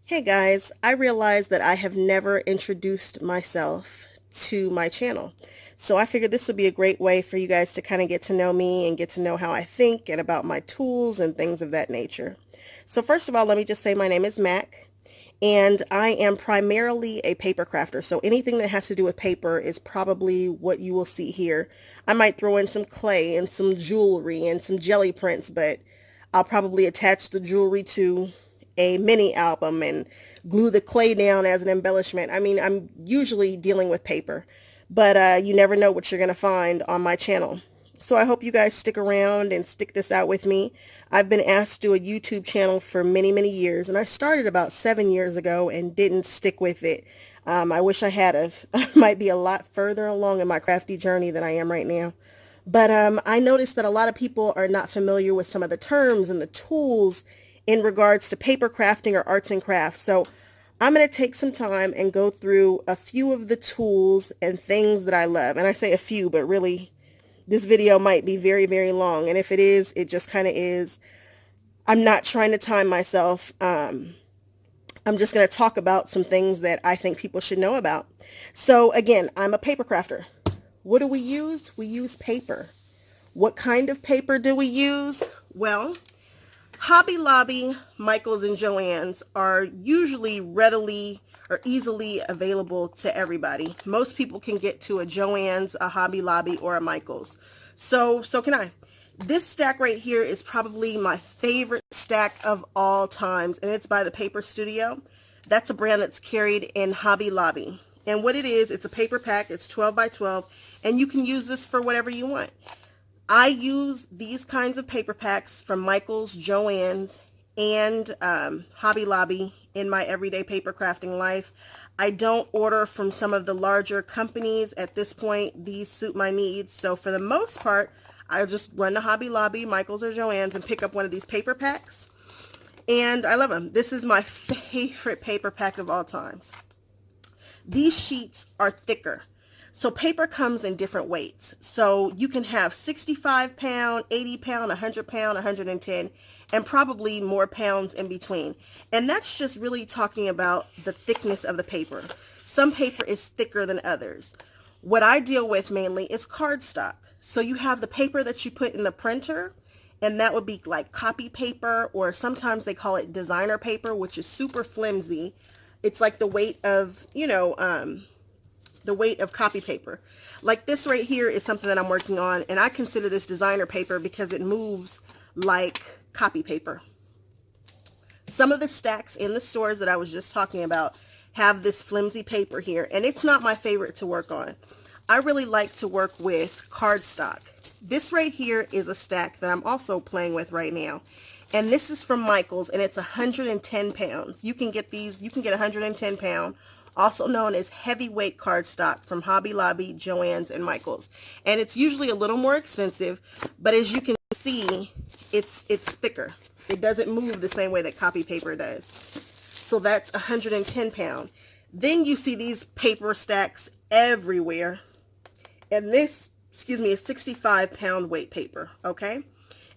Hey guys, I realized that I have never introduced myself to my channel. So I figured this would be a great way for you guys to kind of get to know me and get to know how I think and about my tools and things of that nature. So first of all, let me just say my name is Mac and I am primarily a paper crafter. So anything that has to do with paper is probably what you will see here. I might throw in some clay and some jewelry and some jelly prints, but I'll probably attach the jewelry to a mini album and glue the clay down as an embellishment. I mean, I'm usually dealing with paper, but you never know what you're going to find on my channel. So I hope you guys stick around and stick this out with me. I've been asked to do a YouTube channel for many, many years, and I started about 7 years ago and didn't stick with it. I wish I had have. I might be a lot further along in my crafty journey than I am right now. But I noticed that a lot of people are not familiar with some of the terms and the tools in regards to paper crafting or arts and crafts. So I'm going to take some time and go through a few of the tools and things that I love. And I say a few, but really this video might be very, very long. And if it is, it just kind of is. I'm not trying to time myself. I'm just going to talk about some things that I think people should know about. So again, I'm a paper crafter. What do we use? We use paper. What kind of paper do we use? Well, Hobby Lobby, Michaels, and Joann's are usually readily or easily available to everybody. Most people can get to a Joann's, a Hobby Lobby, or a Michaels. So can I. This stack right here is probably my favorite stack of all times, and it's by the Paper Studio. That's a brand that's carried in Hobby Lobby. And what it is, it's a paper pack. It's 12 by 12, and you can use this for whatever you want. I use these kinds of paper packs from Michaels, Joann's, and Hobby Lobby in my everyday paper crafting life. I don't order from some of the larger companies at this point. These suit my needs. So for the most part, I just run to Hobby Lobby, Michaels, or Joann's and pick up one of these paper packs. And I love them. This is my favorite paper pack of all times. These sheets are thicker. So paper comes in different weights. So you can have 65 pound, 80 pound, 100 pound, 110, and probably more pounds in between. And that's just really talking about the thickness of the paper. Some paper is thicker than others. What I deal with mainly is cardstock. So you have the paper that you put in the printer, and that would be like copy paper, or sometimes they call it designer paper, which is super flimsy. It's like the weight of, the weight of copy paper. Like this right here is something that I'm working on, and I consider this designer paper because it moves like copy paper. Some of the stacks in the stores that I was just talking about have this flimsy paper here, and it's not my favorite to work on. I really like to work with cardstock. This right here is a stack that I'm also playing with right now, and this is from Michaels, and it's 110 pounds. You can get these, you can get 110 pound, also known as heavyweight cardstock, from Hobby Lobby, Joann's, and Michaels. And it's usually a little more expensive, but as you can see, it's thicker. It doesn't move the same way that copy paper does. So that's 110 pound. Then you see these paper stacks everywhere. And this, is 65 pound weight paper, okay?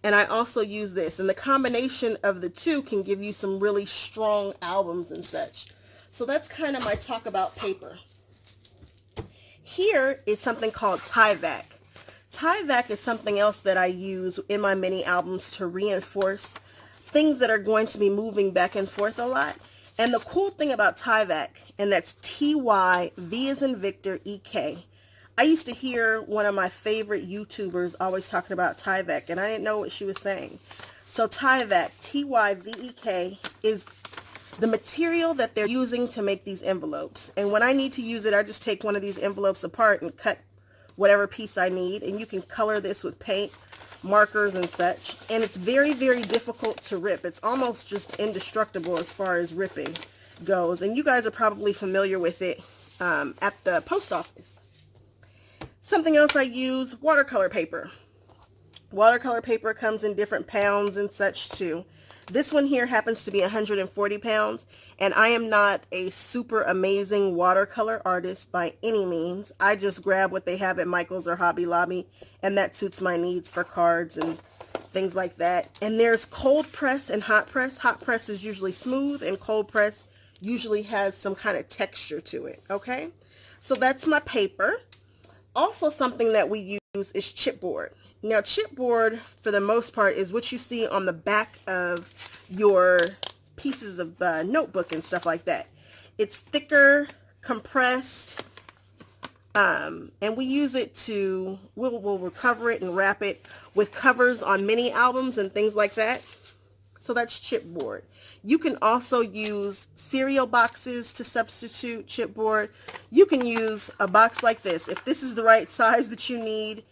And I also use this. And the combination of the two can give you some really strong albums and such. So that's kind of my talk about paper. Here is something called Tyvek. Tyvek is something else that I use in my mini albums to reinforce things that are going to be moving back and forth a lot. And the cool thing about Tyvek, and that's T-Y-V as in Victor, E-K. I used to hear one of my favorite YouTubers always talking about Tyvek, and I didn't know what she was saying. So Tyvek, T-Y-V-E-K, is the material that they're using to make these envelopes. And when I need to use it, I just take one of these envelopes apart and cut whatever piece I need. And you can color this with paint, markers, and such. And it's very, very difficult to rip. It's almost just indestructible as far as ripping goes. And you guys are probably familiar with it at the post office. Something else I use, watercolor paper. Watercolor paper comes in different pounds and such too. This one here happens to be 140 pounds, and I am not a super amazing watercolor artist by any means. I just grab what they have at Michaels or Hobby Lobby, and that suits my needs for cards and things like that. And there's cold press and hot press. Hot press is usually smooth, and cold press usually has some kind of texture to it, okay? So that's my paper. Also, something that we use is chipboard. Now, chipboard, for the most part, is what you see on the back of your pieces of notebook and stuff like that. It's thicker, compressed, and we use it to, we'll recover it and wrap it with covers on mini albums and things like that. So that's chipboard. You can also use cereal boxes to substitute chipboard. You can use a box like this. If this is the right size that you need,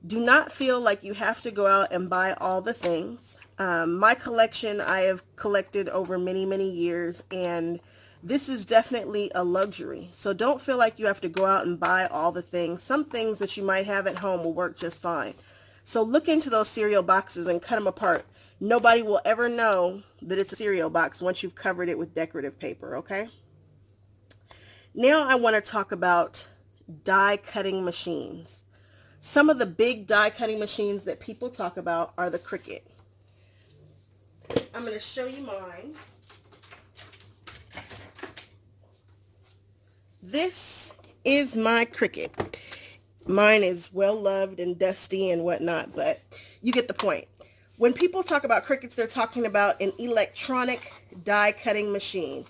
do not feel like you have to go out and buy all the things. My collection, I have collected over many, many years, and this is definitely a luxury. So don't feel like you have to go out and buy all the things. Some things that you might have at home will work just fine. So look into those cereal boxes and cut them apart. Nobody will ever know that it's a cereal box once you've covered it with decorative paper, okay? Now I want to talk about die cutting machines. Some of the big die cutting machines that people talk about are the Cricut. I'm going to show you mine. This is my Cricut. Mine is well loved and dusty and whatnot, but you get the point. When people talk about Cricuts, they're talking about an electronic die cutting machine.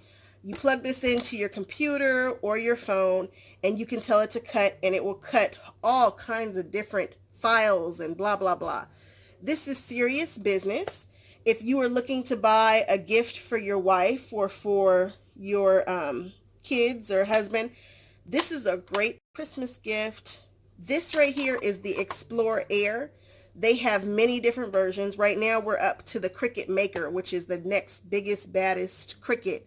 You plug this into your computer or your phone and you can tell it to cut, and it will cut all kinds of different files and blah, blah, blah. This is serious business. If you are looking to buy a gift for your wife or for your kids or husband, this is a great Christmas gift. This right here is the Explore Air. They have many different versions. Right now we're up to the Cricut Maker, which is the next biggest, baddest Cricut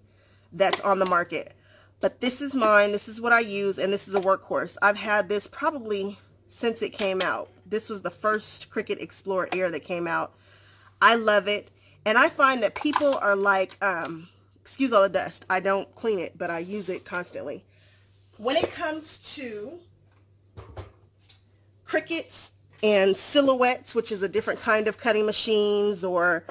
that's on the market. But this is mine. This is what I use, and this is a workhorse. I've had this probably since it came out. This was the first Cricut Explore Air that came out. I love it, and I find that people are like, excuse all the dust. I don't clean it, but I use it constantly. When it comes to Cricuts and Silhouettes, which is a different kind of cutting machines, or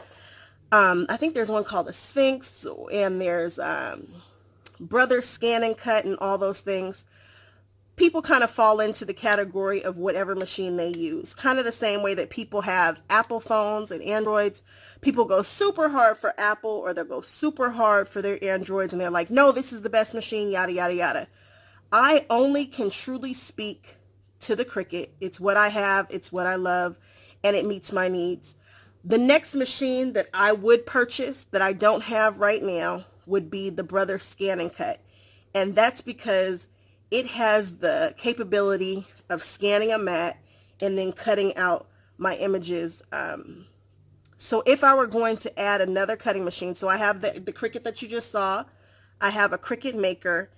I think there's one called a Sphinx, and there's Brother Scan and Cut and all those things. People kind of fall into the category of whatever machine they use. Kind of the same way that people have Apple phones and Androids. People go super hard for Apple, or they'll go super hard for their Androids, and they're like, no, this is the best machine, yada, yada, yada. I only can truly speak to the Cricut. It's what I have, it's what I love, and it meets my needs. The next machine that I would purchase that I don't have right now would be the Brother Scan and Cut. And that's because it has the capability of scanning a mat and then cutting out my images. So if I were going to add another cutting machine, so I have the Cricut that you just saw, I have a Cricut Maker.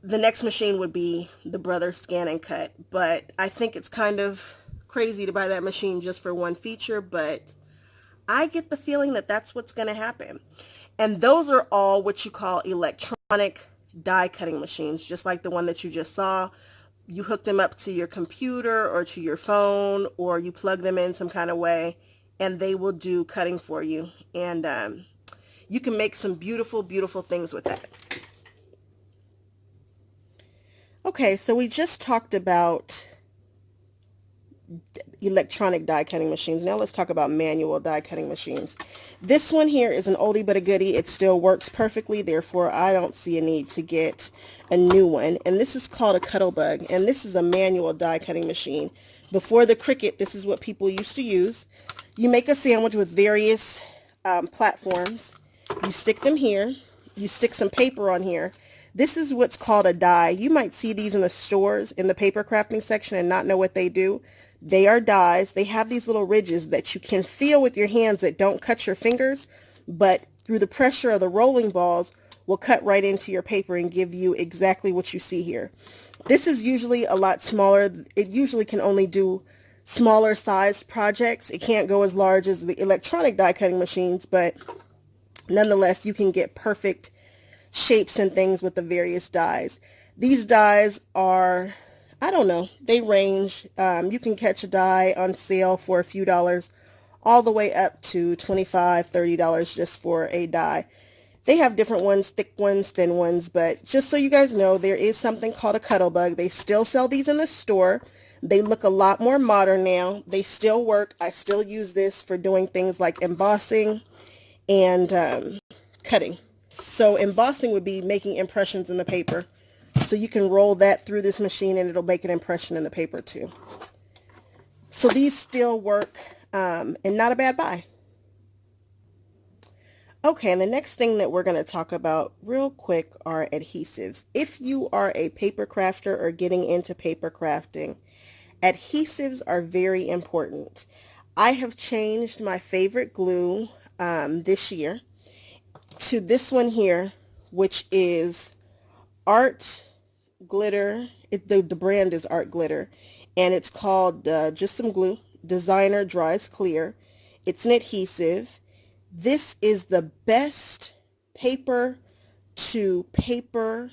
The next machine would be the Brother Scan and Cut, but I think it's kind of crazy to buy that machine just for one feature, but I get the feeling that that's what's going to happen. And those are all what you call electronic die cutting machines, just like the one that you just saw. You hook them up to your computer or to your phone, or you plug them in some kind of way, and they will do cutting for you. And you can make some beautiful, beautiful things with that. Okay, so we just talked about electronic die cutting machines. Now let's talk about manual die cutting machines. This one here is an oldie but a goodie. It still works perfectly, therefore I don't see a need to get a new one. And this is called a Cuttlebug, and this is a manual die cutting machine. Before the Cricut, this is what people used to use. You make a sandwich with various platforms. You stick them here. You stick some paper on here. This is what's called a die. You might see these in the stores in the paper crafting section and not know what they do. They are dies. They have these little ridges that you can feel with your hands that don't cut your fingers, but through the pressure of the rolling balls will cut right into your paper and give you exactly what you see here. This is usually a lot smaller. It usually can only do smaller sized projects. It can't go as large as the electronic die cutting machines, but nonetheless, you can get perfect shapes and things with the various dies. These dies are, I don't know, they range. You can catch a die on sale for a few dollars all the way up to $25, $30 just for a die. They have different ones, thick ones, thin ones, but just so you guys know, there is something called a Cuttlebug. They still sell these in the store. They look a lot more modern now. They still work. I still use this for doing things like embossing and cutting. So embossing would be making impressions in the paper. So you can roll that through this machine and it'll make an impression in the paper too. So these still work and not a bad buy. Okay, and the next thing that we're going to talk about real quick are adhesives. If you are a paper crafter or getting into paper crafting, adhesives are very important. I have changed my favorite glue this year to this one here, which is Art Glitter. The brand is Art Glitter, and it's called Just Some Glue Designer Dries Clear. It's an adhesive. This is the best paper to paper,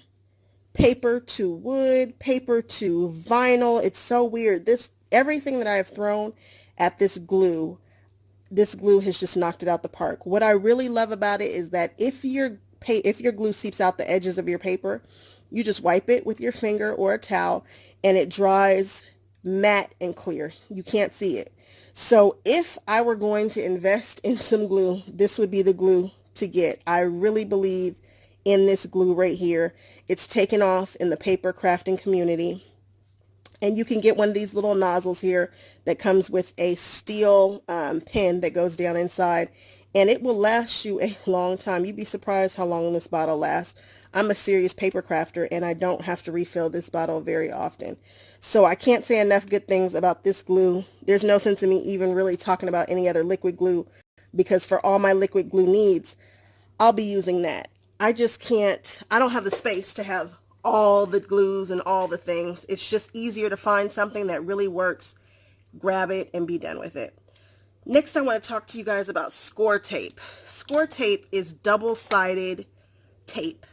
paper to wood, paper to vinyl. It's so weird. Everything that I have thrown at this glue has just knocked it out the park. What I really love about it is that if your glue seeps out the edges of your paper, you just wipe it with your finger or a towel and it dries matte and clear. You can't see it. So if I were going to invest in some glue, this would be the glue to get. I really believe in this glue right here. It's taken off in the paper crafting community. And you can get one of these little nozzles here that comes with a steel pin that goes down inside. And it will last you a long time. You'd be surprised how long this bottle lasts. I'm a serious paper crafter and I don't have to refill this bottle very often. So I can't say enough good things about this glue. There's no sense in me even really talking about any other liquid glue because for all my liquid glue needs, I'll be using that. I don't have the space to have all the glues and all the things. It's just easier to find something that really works, grab it, and be done with it. Next, I want to talk to you guys about score tape. Score tape is double-sided tape.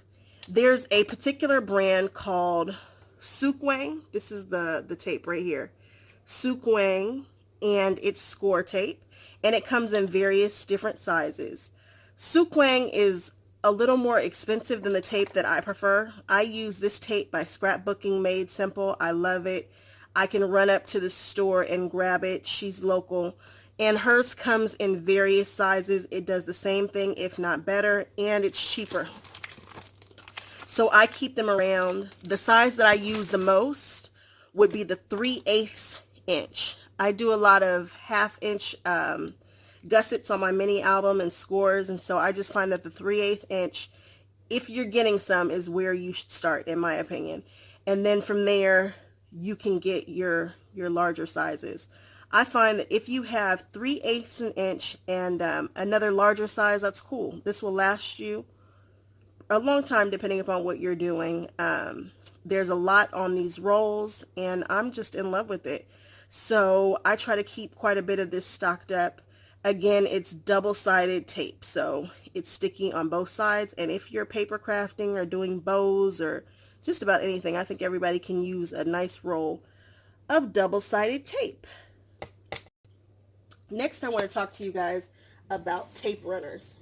There's a particular brand called Sukwang. This is the tape right here. Sukwang, and it's score tape, and it comes in various different sizes. Sukwang is a little more expensive than the tape that I prefer. I use this tape by Scrapbooking Made Simple. I love it. I can run up to the store and grab it. She's local. And hers comes in various sizes. It does the same thing, if not better, and it's cheaper. So I keep them around. The size that I use the most would be the 3/8 inch. I do a lot of 1/2 inch gussets on my mini album and scores, and so I just find that the 3/8 inch, if you're getting some, is where you should start, in my opinion. And then from there, you can get your larger sizes. I find that if you have 3/8 an inch and another larger size, that's cool. This will last you a long time depending upon what you're doing. There's a lot on these rolls and I'm just in love with it. So I try to keep quite a bit of this stocked up. Again, it's double-sided tape, so it's sticky on both sides. And if you're paper crafting or doing bows or just about anything, I think everybody can use a nice roll of double-sided tape. Next, I want to talk to you guys about tape runners.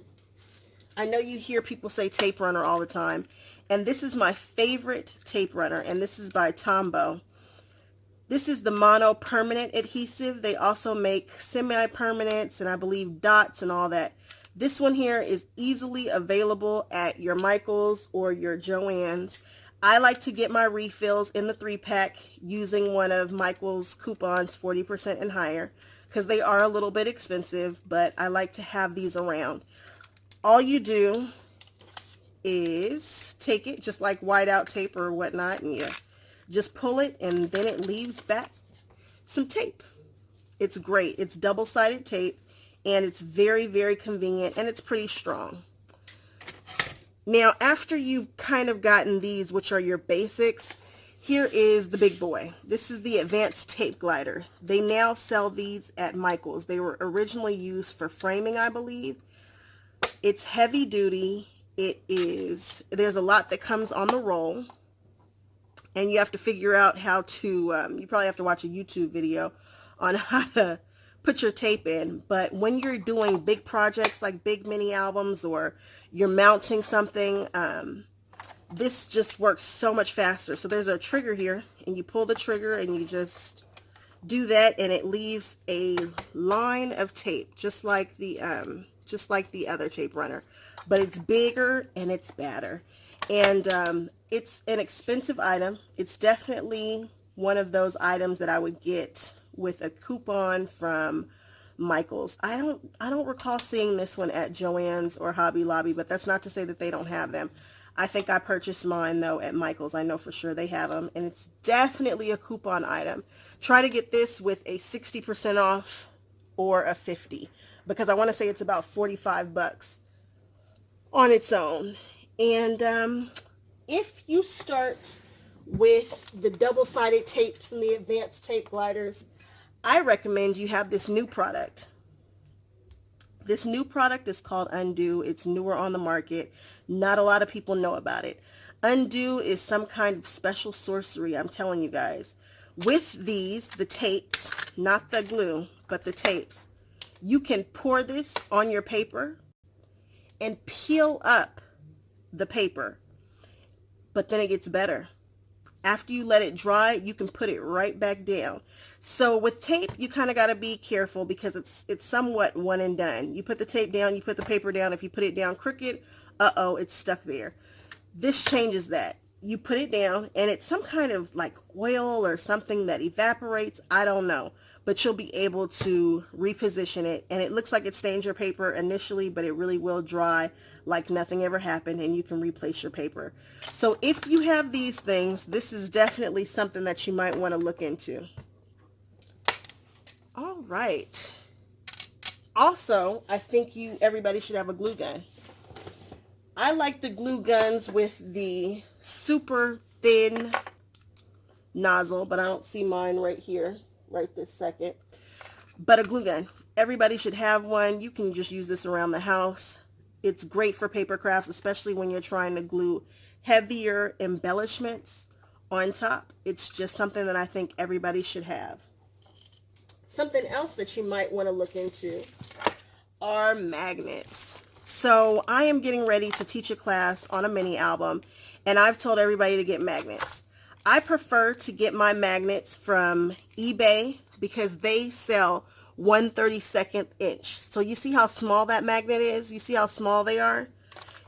I know you hear people say tape runner all the time, and this is my favorite tape runner, and this is by Tombow. This is the mono permanent adhesive. They also make semi-permanents and I believe dots and all that. This one here is easily available at your Michaels or your Joann's. I like to get my refills in the 3-pack using one of Michaels coupons, 40% and higher, because they are a little bit expensive, but I like to have these around. All you do is take it just like whiteout tape or whatnot, and you just pull it and then it leaves back some tape. It's great. It's double-sided tape and it's very, very convenient and it's pretty strong. Now, after you've kind of gotten these, which are your basics, here is the big boy. This is the Advanced Tape Glider. They now sell these at Michaels. They were originally used for framing, I believe. It's heavy duty. There's a lot that comes on the roll. And you have to figure out how to, you probably have to watch a YouTube video on how to put your tape in. But when you're doing big projects like big mini albums, or you're mounting something, this just works so much faster. So there's a trigger here, and you pull the trigger and you just do that, and it leaves a line of tape, just like the other tape runner, but it's bigger and it's badder. And it's an expensive item. It's definitely one of those items that I would get with a coupon from Michael's. I don't recall seeing this one at Joann's or Hobby Lobby, but that's not to say that they don't have them. I think I purchased mine though at Michael's. I know for sure they have them, and it's definitely a coupon item. Try to get this with a 60% off or a 50, because I want to say it's about 45 bucks on its own. And if you start with the double-sided tapes and the advanced tape gliders, I recommend you have this new product. This new product is called Undo. It's newer on the market. Not a lot of people know about it. Undo is some kind of special sorcery, I'm telling you guys. With these, the tapes, not the glue, but the tapes, you can pour this on your paper and peel up the paper. But then it gets better. After you let it dry, you can put it right back down. So with tape, you kind of got to be careful, because it's somewhat one and done. You put the tape down, you put the paper down. If you put it down crooked, uh-oh, it's stuck there. This changes that. You put it down, and it's some kind of like oil or something that evaporates. I don't know. But you'll be able to reposition it, and it looks like it stains your paper initially, but it really will dry like nothing ever happened, and you can replace your paper. So if you have these things, this is definitely something that you might want to look into. All right. Also, I think everybody should have a glue gun. I like the glue guns with the super thin nozzle, but I don't see mine right here, right this second. But a glue gun. Everybody should have one. You can just use this around the house. It's great for paper crafts, especially when you're trying to glue heavier embellishments on top. It's just something that I think everybody should have. Something else that you might want to look into are magnets. So I am getting ready to teach a class on a mini album, and I've told everybody to get magnets. I prefer to get my magnets from eBay because they sell 1/32 inch. So you see how small that magnet is? You see how small they are?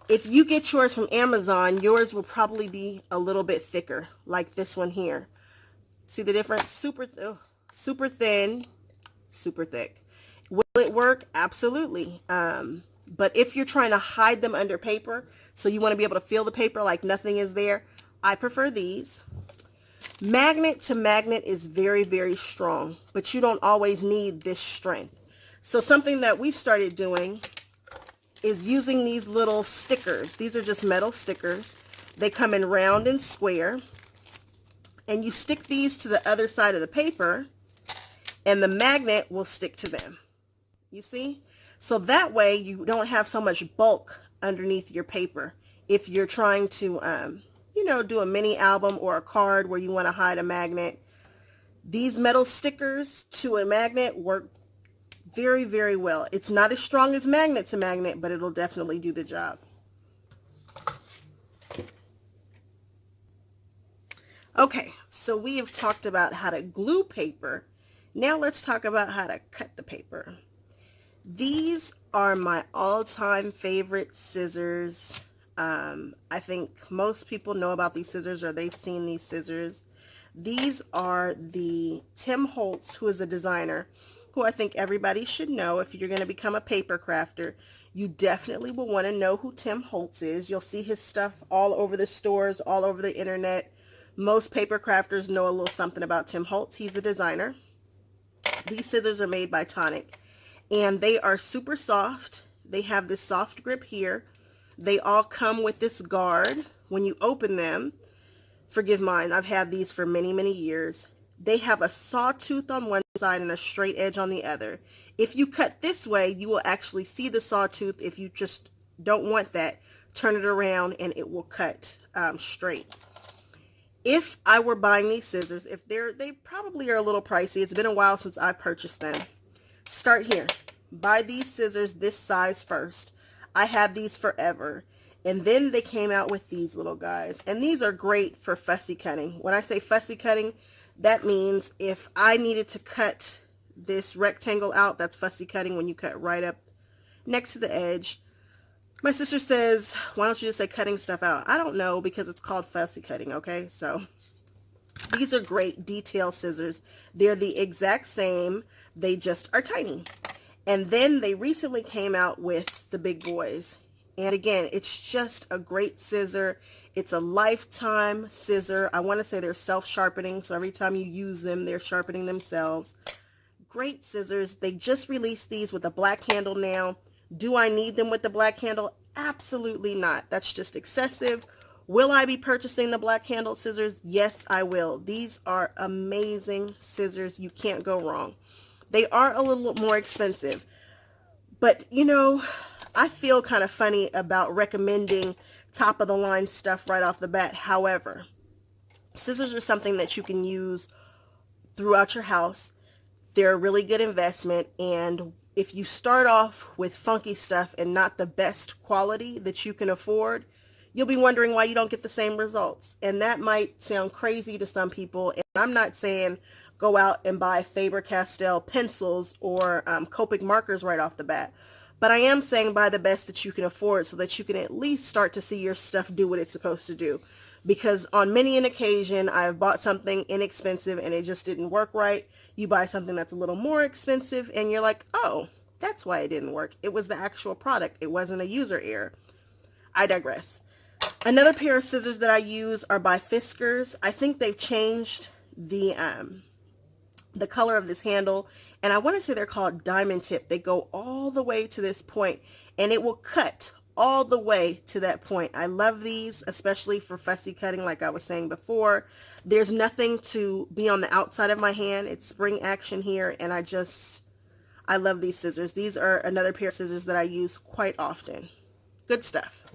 If you get yours from Amazon, yours will probably be a little bit thicker, like this one here. See the difference? Super thin, super thick. Will it work? Absolutely. But if you're trying to hide them under paper, so you want to be able to feel the paper like nothing is there, I prefer these. Magnet to magnet is very, very strong, but you don't always need this strength. So something that we've started doing is using these little stickers. These are just metal stickers. They come in round and square, and you stick these to the other side of the paper, and the magnet will stick to them. You see? So that way you don't have so much bulk underneath your paper if you're trying to do a mini album or a card where you want to hide a magnet. These metal stickers to a magnet work very, very well. It's not as strong as magnet to magnet, but it'll definitely do the job. Okay, so we have talked about how to glue paper. Now let's talk about how to cut the paper. These are my all-time favorite scissors. I think most people know about these scissors, or they've seen these scissors. These are the Tim Holtz, who is a designer, who I think everybody should know. If you're going to become a paper crafter, you definitely will want to know who Tim Holtz is. You'll see his stuff all over the stores, all over the internet. Most paper crafters know a little something about Tim Holtz. He's a designer. These scissors are made by Tonic, and they are super soft. They have this soft grip here. They all come with this guard. When you open them, forgive mine, I've had these for many, many years. They have a sawtooth on one side and a straight edge on the other. If you cut this way, you will actually see the sawtooth. If you just don't want that, turn it around and it will cut straight. If I were buying these scissors, they probably are a little pricey. It's been a while since I purchased them. Start here. Buy these scissors this size first. I had these forever. And then they came out with these little guys. And these are great for fussy cutting. When I say fussy cutting, that means if I needed to cut this rectangle out, that's fussy cutting when you cut right up next to the edge. My sister says, why don't you just say cutting stuff out? I don't know, because it's called fussy cutting, okay? So these are great detail scissors. They're the exact same. They just are tiny. And then they recently came out with the big boys. And again, it's just a great scissor. It's a lifetime scissor. I want to say they're self-sharpening, so every time you use them, they're sharpening themselves. Great scissors. They just released these with a black handle now. Do I need them with the black handle? Absolutely not. That's just excessive. Will I be purchasing the black handled scissors? Yes, I will. These are amazing scissors. You can't go wrong. They are a little more expensive, but you know, I feel kind of funny about recommending top of the line stuff right off the bat. However, scissors are something that you can use throughout your house. They're a really good investment, and if you start off with funky stuff and not the best quality that you can afford, you'll be wondering why you don't get the same results. And that might sound crazy to some people, and I'm not saying go out and buy Faber-Castell pencils or Copic markers right off the bat. But I am saying buy the best that you can afford so that you can at least start to see your stuff do what it's supposed to do. Because on many an occasion, I've bought something inexpensive and it just didn't work right. You buy something that's a little more expensive and you're like, oh, that's why it didn't work. It was the actual product. It wasn't a user error. I digress. Another pair of scissors that I use are by Fiskars. I think they've changed the color of this handle, and I want to say they're called diamond tip. They go all the way to this point and it will cut all the way to that point. I love these, especially for fussy cutting like I was saying before. There's nothing to be on the outside of my hand. It's spring action here, and I love these scissors. These are another pair of scissors that I use quite often. Good stuff.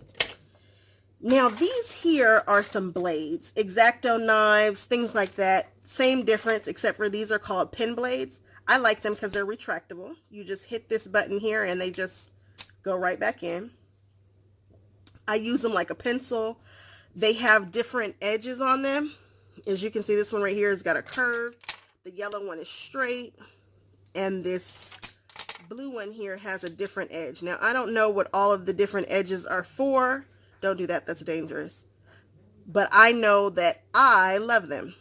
Now these here are some blades, X-Acto knives, things like that. Same difference, except for these are called pin blades. I like them because they're retractable. You just hit this button here and they just go right back in. I use them like a pencil. They have different edges on them. As you can see, this one right here has got a curve. The yellow one is straight. And this blue one here has a different edge. Now, I don't know what all of the different edges are for. Don't do that. That's dangerous. But I know that I love them.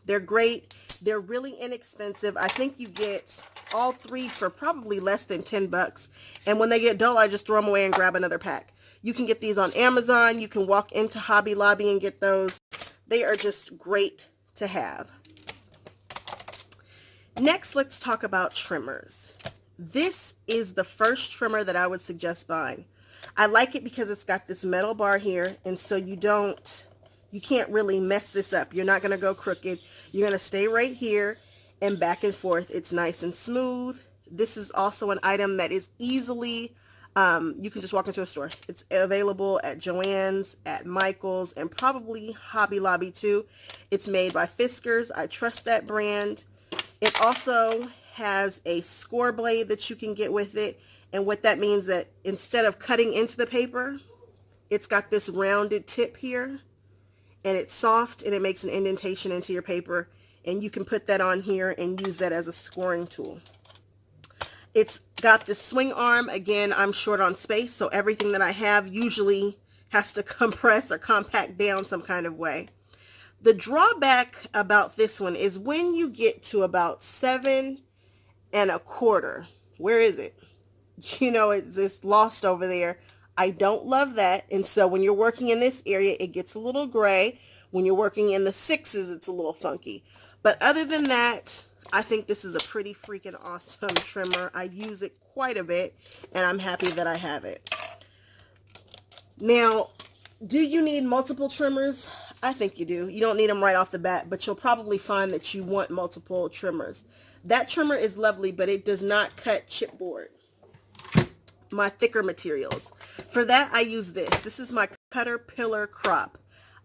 They're great. They're really inexpensive. I think you get all three for probably less than 10 bucks. And when they get dull, I just throw them away and grab another pack. You can get these on Amazon. You can walk into Hobby Lobby and get those. They are just great to have. Next, let's talk about trimmers. This is the first trimmer that I would suggest buying. I like it because it's got this metal bar here, and so you can't really mess this up. You're not going to go crooked. You're going to stay right here and back and forth. It's nice and smooth. This is also an item that is easily, you can just walk into a store. It's available at Joann's, at Michael's, and probably Hobby Lobby too. It's made by Fiskars. I trust that brand. It also has a score blade that you can get with it. And what that means that instead of cutting into the paper, it's got this rounded tip here. And it's soft and it makes an indentation into your paper. And you can put that on here and use that as a scoring tool. It's got this swing arm. Again, I'm short on space, so everything that I have usually has to compress or compact down some kind of way. The drawback about this one is when you get to about 7 1/4. Where is it? You know, it's lost over there. I don't love that. And so when you're working in this area, it gets a little gray. When you're working in the 6s, it's a little funky. But other than that, I think this is a pretty freaking awesome trimmer. I use it quite a bit, and I'm happy that I have it. Now, do you need multiple trimmers? I think you do. You don't need them right off the bat, but you'll probably find that you want multiple trimmers. That trimmer is lovely, but it does not cut chipboard, my thicker materials. For that, I use this. This is my Caterpillar Crop.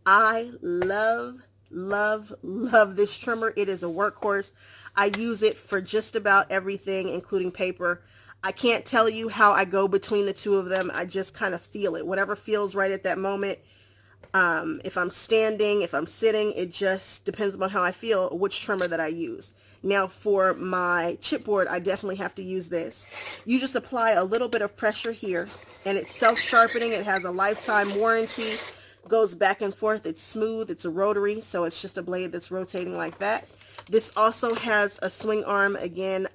I love this trimmer. It is a workhorse. I use it for just about everything, including paper. I can't tell you how I go between the two of them. I just kind of feel it. Whatever feels right at that moment. If I'm standing, if I'm sitting, it just depends on how I feel, which trimmer that I use. Now for my chipboard, I definitely have to use this. You just apply a little bit of pressure here, and it's self-sharpening. It has a lifetime warranty, goes back and forth. It's smooth. It's a rotary, so it's just a blade that's rotating like that. This also has a swing arm. Again,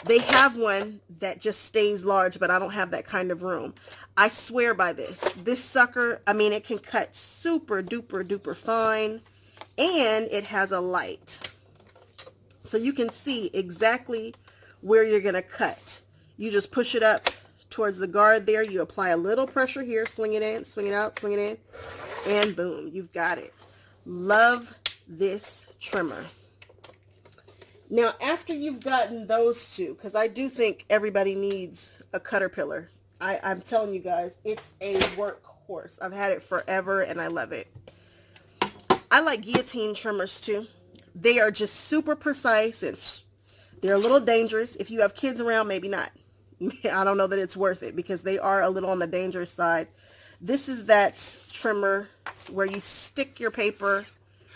they have one that just stays large, but I don't have that kind of room. I swear by this. This sucker, I mean, it can cut super duper duper fine, and it has a light. So you can see exactly where you're going to cut. You just push it up towards the guard there. You apply a little pressure here, swing it in, swing it out, swing it in, and boom, you've got it. Love this trimmer. Now, after you've gotten those two, because I do think everybody needs a Caterpillar. I'm telling you guys, it's a workhorse. I've had it forever, and I love it. I like guillotine trimmers, too. They are just super precise, and they're a little dangerous. If you have kids around, maybe not. I don't know that it's worth it, because they are a little on the dangerous side. This is that trimmer where you stick your paper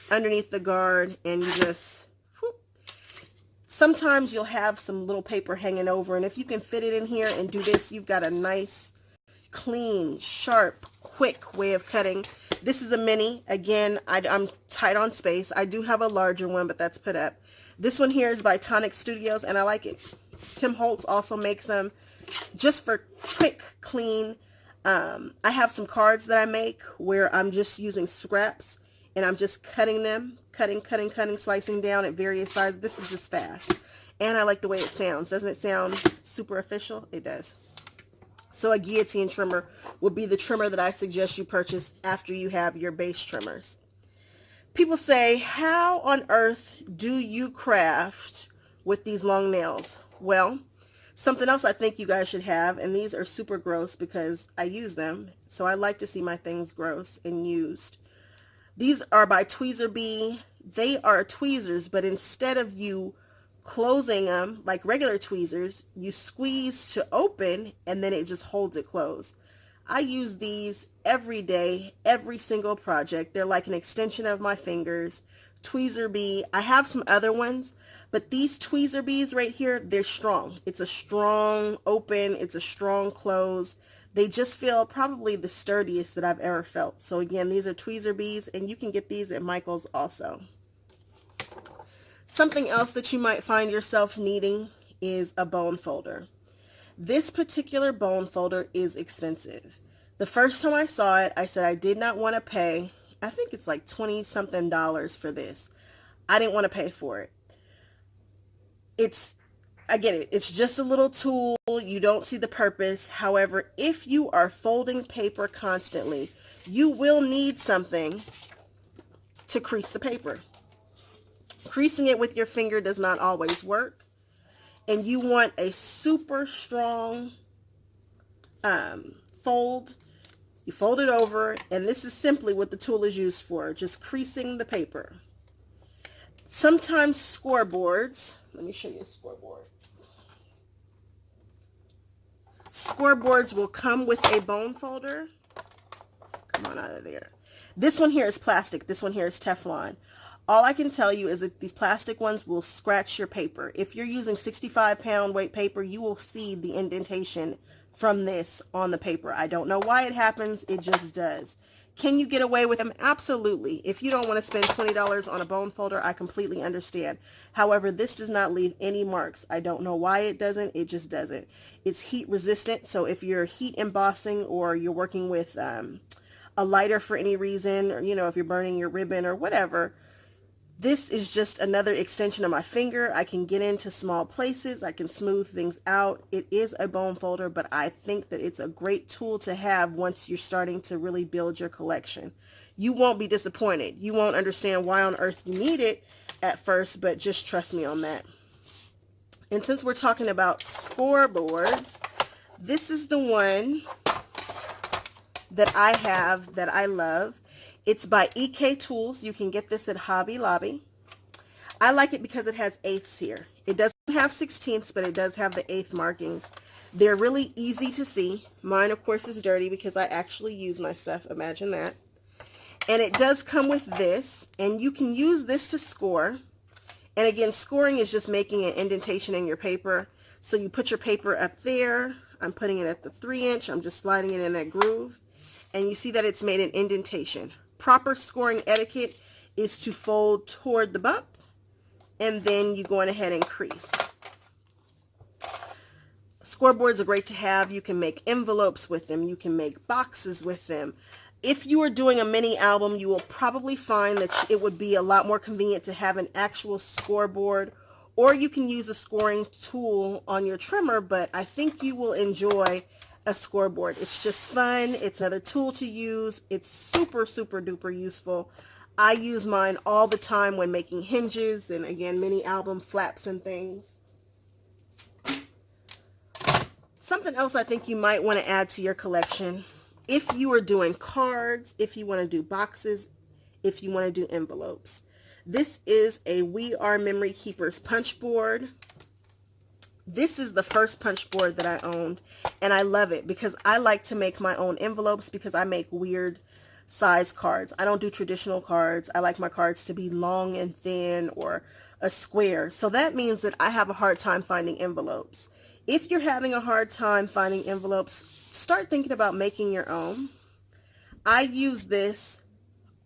underneath the guard, and you just... Sometimes you'll have some little paper hanging over, and if you can fit it in here and do this, you've got a nice, clean, sharp, quick way of cutting. This is a mini. Again, I'm tight on space. I do have a larger one, but that's put up. This one here is by Tonic Studios, and I like it. Tim Holtz also makes them just for quick, clean. I have some cards that I make where I'm just using scraps, and I'm just cutting them, cutting, slicing down at various sizes. This is just fast. And I like the way it sounds. Doesn't it sound super official? It does. So a guillotine trimmer would be the trimmer that I suggest you purchase after you have your base trimmers. People say, how on earth do you craft with these long nails? Well, something else I think you guys should have, and these are super gross because I use them, so I like to see my things gross and used. These are by Tweezerby. They are tweezers, but instead of you closing them like regular tweezers, you squeeze to open, and then it just holds it closed. I use these every day, every single project. They're like an extension of my fingers. Tweezerby. I have some other ones, but these Tweezerbys right here, they're strong. It's a strong open. It's a strong close. They just feel probably the sturdiest that I've ever felt. So again, these are Tweezerbys, and you can get these at Michael's also. Something else that you might find yourself needing is a bone folder. This particular bone folder is expensive. The first time I saw it, I said I did not want to pay, I think it's like $20-something for this. I didn't want to pay for it. I get it. It's just a little tool. You don't see the purpose. However, if you are folding paper constantly, you will need something to crease the paper. Creasing it with your finger does not always work. And you want a super strong fold. You fold it over, and this is simply what the tool is used for, just creasing the paper. Sometimes scoreboards, let me show you a scoreboard. Scoreboards will come with a bone folder. Come on out of there. This one here is plastic. This one here is Teflon. All I can tell you is that these plastic ones will scratch your paper. If you're using 65-pound weight paper, you will see the indentation from this on the paper. I don't know why it happens. It just does. Can you get away with them? Absolutely. If you don't want to spend $20 on a bone folder, I completely understand. However, this does not leave any marks. I don't know why it doesn't. It just doesn't. It's heat resistant. So if you're heat embossing or you're working with a lighter for any reason, or, if you're burning your ribbon or whatever, this is just another extension of my finger. I can get into small places. I can smooth things out. It is a bone folder, but I think that it's a great tool to have once you're starting to really build your collection. You won't be disappointed. You won't understand why on earth you need it at first, but just trust me on that. And since we're talking about scoreboards, this is the one that I have that I love. It's by EK Tools. You can get this at Hobby Lobby. I like it because it has eighths here. It doesn't have sixteenths, but it does have the eighth markings. They're really easy to see. Mine, of course, is dirty because I actually use my stuff. Imagine that. And it does come with this, and you can use this to score. And again, scoring is just making an indentation in your paper. So you put your paper up there. I'm putting it at the 3-inch. I'm just sliding it in that groove. And you see that it's made an indentation. Proper scoring etiquette is to fold toward the bump, and then you go on ahead and crease. Scoreboards are great to have. You can make envelopes with them. You can make boxes with them. If you are doing a mini album, you will probably find that it would be a lot more convenient to have an actual scoreboard, or you can use a scoring tool on your trimmer, but I think you will enjoy a scoreboard. It's just fun. It's another tool to use. It's super, super duper useful. I use mine all the time when making hinges and, again, mini album flaps and things. Something else I think you might want to add to your collection, if you are doing cards, if you want to do boxes, if you want to do envelopes. This is a We Are Memory Keepers punch board. This is the first punch board that I owned, and I love it because I like to make my own envelopes because I make weird size cards. I don't do traditional cards. I like my cards to be long and thin or a square. So that means that I have a hard time finding envelopes. If you're having a hard time finding envelopes, start thinking about making your own. I use this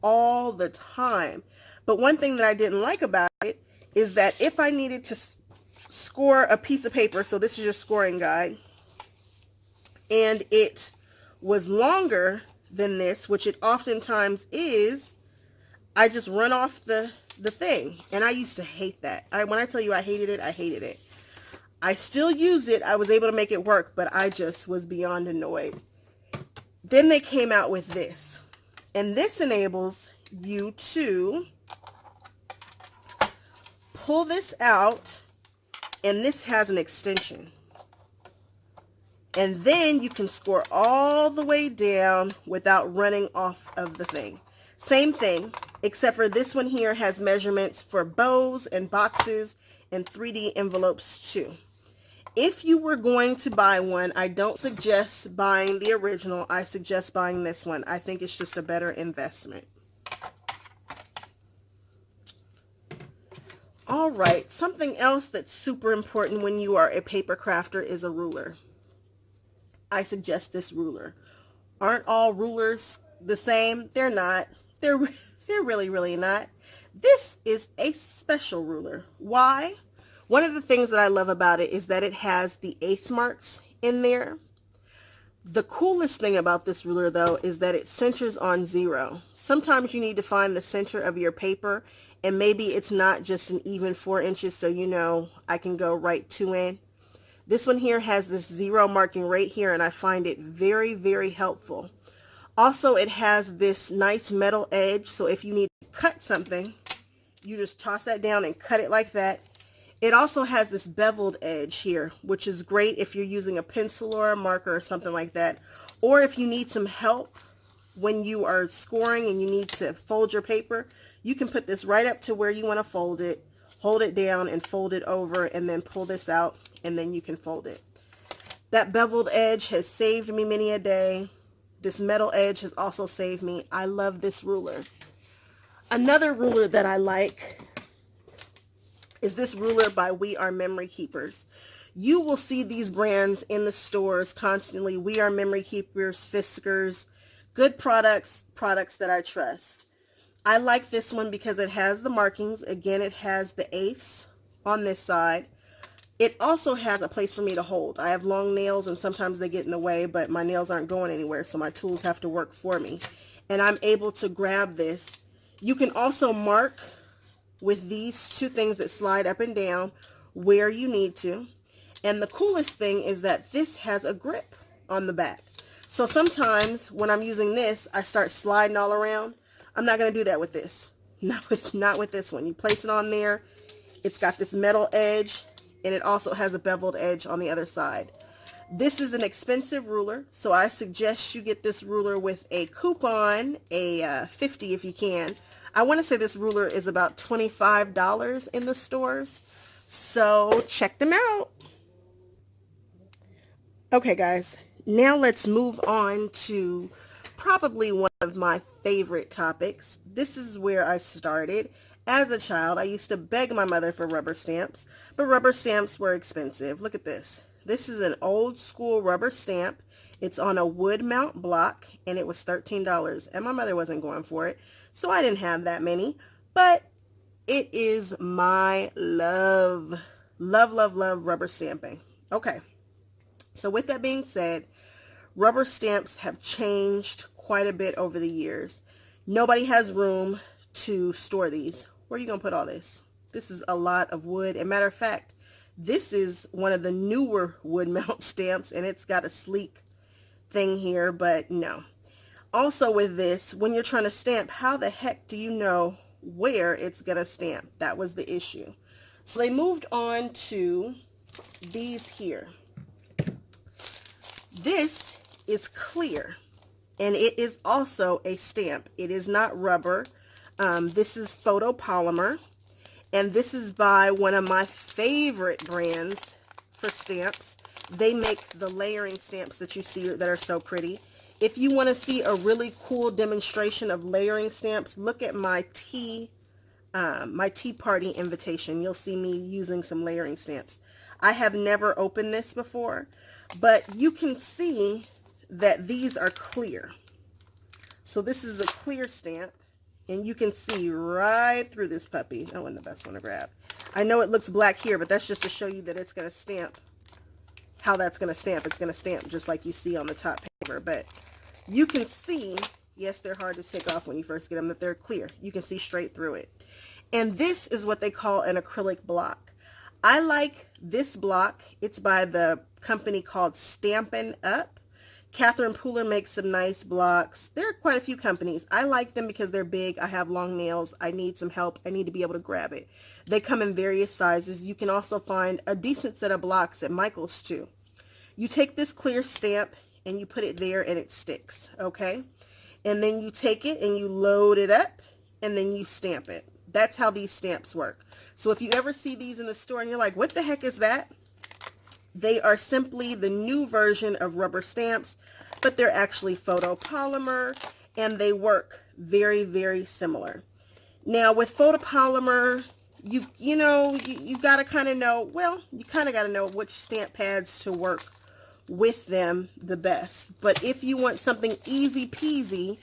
all the time. But one thing that I didn't like about it is that if I needed to score a piece of paper, so this is your scoring guide, and it was longer than this, which it oftentimes is, I just run off the thing. And I used to hate that. When I tell you I hated it, I hated it. I still used it. I was able to make it work, but I just was beyond annoyed. Then they came out with this. And this enables you to pull this out, and this has an extension. And then you can score all the way down without running off of the thing. Same thing, except for this one here has measurements for bows and boxes and 3D envelopes too. If you were going to buy one, I don't suggest buying the original. I suggest buying this one. I think it's just a better investment. All right, something else that's super important when you are a paper crafter is a ruler. I suggest this ruler. Aren't all rulers the same? They're not. They're really, really not. This is a special ruler. Why? One of the things that I love about it is that it has the eighth marks in there. The coolest thing about this ruler, though, is that it centers on 0. Sometimes you need to find the center of your paper, and maybe it's not just an even 4 inches, so you know I can go right 2 in. This one here has this 0 marking right here, and I find it very, very helpful. Also, it has this nice metal edge, so if you need to cut something, you just toss that down and cut it like that. It also has this beveled edge here, which is great if you're using a pencil or a marker or something like that. Or if you need some help when you are scoring and you need to fold your paper, you can put this right up to where you want to fold it, hold it down and fold it over, and then pull this out, and then you can fold it. That beveled edge has saved me many a day. This metal edge has also saved me. I love this ruler. Another ruler that I like is this ruler by We Are Memory Keepers. You will see these brands in the stores constantly. We Are Memory Keepers, Fiskars, good products that I trust. I like this one because it has the markings. Again, it has the eighths on this side. It also has a place for me to hold. I have long nails and sometimes they get in the way, but my nails aren't going anywhere, so my tools have to work for me. And I'm able to grab this. You can also mark with these two things that slide up and down where you need to. And the coolest thing is that this has a grip on the back. So sometimes when I'm using this, I start sliding all around. I'm not going to do that with this. Not with this one. You place it on there. It's got this metal edge, and it also has a beveled edge on the other side. This is an expensive ruler, so I suggest you get this ruler with a coupon, a 50 if you can. I want to say this ruler is about $25 in the stores, so check them out. Okay guys, now let's move on to probably one of my favorite topics. This is where I started. As a child, I used to beg my mother for rubber stamps, but rubber stamps were expensive. Look at this. This is an old school rubber stamp. It's on a wood mount block, and it was $13, and my mother wasn't going for it, so I didn't have that many, but it is my love. Love, love, love rubber stamping. Okay. So with that being said, rubber stamps have changed quite a bit over the years. Nobody has room to store these. Where are you going to put all this? This is a lot of wood. And matter of fact, this is one of the newer wood mount stamps, and it's got a sleek thing here, but no. Also with this, when you're trying to stamp, how the heck do you know where it's going to stamp? That was the issue. So they moved on to these here. This is clear, and it is also a stamp. It is not rubber. This is photopolymer, and this is by one of my favorite brands for stamps. They make the layering stamps that you see that are so pretty. If you want to see a really cool demonstration of layering stamps, look at my tea party invitation. You'll see me using some layering stamps. I have never opened this before, but you can see that these are clear. So this is a clear stamp, and you can see right through this puppy. That wasn't the best one to grab. I know it looks black here, but that's just to show you that it's going to stamp how that's going to stamp. It's going to stamp just like you see on the top paper, but you can see, yes, they're hard to take off when you first get them, that they're clear. You can see straight through it. And this is what they call an acrylic block. I like this block. It's by the company called Stampin' Up. Catherine Pooler makes some nice blocks. There are quite a few companies. I like them because they're big. I have long nails. I need some help. I need to be able to grab it. They come in various sizes. You can also find a decent set of blocks at Michael's too. You take this clear stamp and you put it there and it sticks, okay? And then you take it and you load it up and then you stamp it. That's how these stamps work. So if you ever see these in the store and you're like, what the heck is that? They are simply the new version of rubber stamps, but they're actually photopolymer, and they work very, very similar. Now with photopolymer, you got to kind of know, well, you kind of got to know which stamp pads to work with them the best. But if you want something easy peasy,